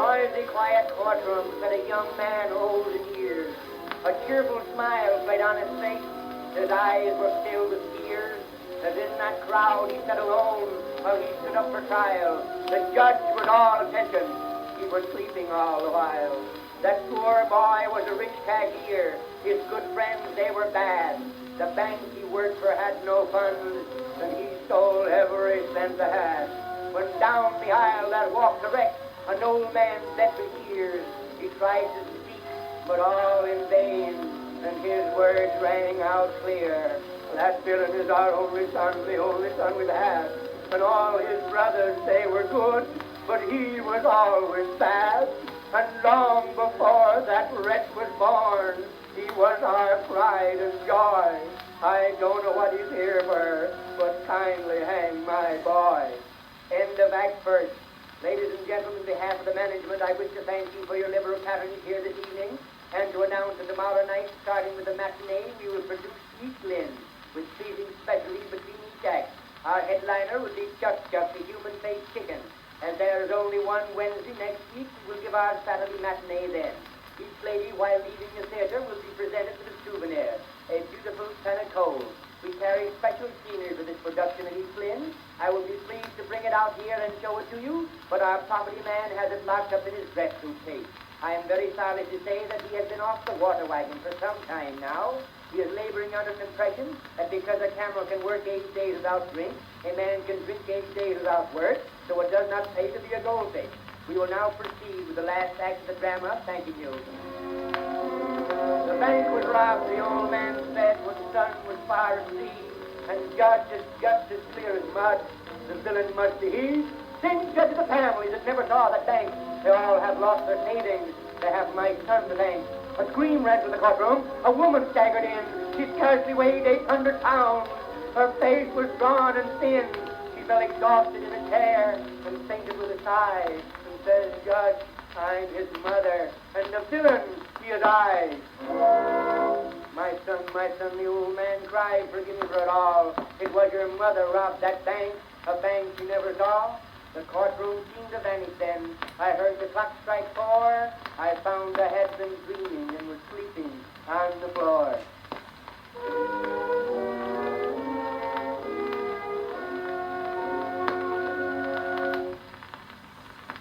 noisy, quiet courtroom sat a young man old in years. A cheerful smile played on his face. His eyes were filled with tears. As in that crowd he sat alone while he stood up for trial. The judge was all attention. He was sleeping all the while. That poor boy was a rich cashier. His good friends, they were bad. The bank he worked for had no funds, and he stole every cent they had. When down the aisle that walked direct, an old man bled for years. He tried to speak, but all in vain, and his words rang out clear. That villain is our only son, the only son we've had. And all his brothers, they were good, but he was always bad. And long before that wretch was born, he was our pride and joy. I don't know what he's here for, but kindly hang my boy. End of Act First. Ladies and gentlemen, on behalf of the management, I wish to thank you for your liberal patronage here this evening, and to announce that tomorrow night, starting with the matinee, we will produce Sweet Lynn, with pleasing specialties between each act. Our headliner will be Chuck Chuck, the human-faced chicken. As there is only one Wednesday next week, we will give our Saturday matinee then. Each lady, while leaving the theater, will be presented with a souvenir, a beautiful ton of coal. We carry special scenery for this production of East Lynn. I will be pleased to bring it out here and show it to you, but our property man has it locked up in his dress suit case. I am very sorry to say that he has been off the water wagon for some time now. He is laboring under the impression that because a camel can work 8 days without drink, a man can drink 8 days without work, so it does not pay to be a goldfish. We will now proceed with the last act of the drama, thanking you. The bank was robbed, the old man's bed was sun was far and sea, and judge is just as clear as mud. The villain must be he. Sing to the families that never saw that bank. They all have lost their savings. They have my son to thank. A scream ran through the courtroom. A woman staggered in. She scarcely weighed 800 pounds. Her face was drawn and thin. She fell exhausted in a chair and fainted with a sigh. And says, Judge, I'm his mother. And the villain, he is I. My son, the old man cried, forgive me for it all. It was your mother robbed that bank, a bank you never saw. The courtroom seemed to vanish then. I heard the clock strike 4. I found I had been dreaming and was sleeping on the floor.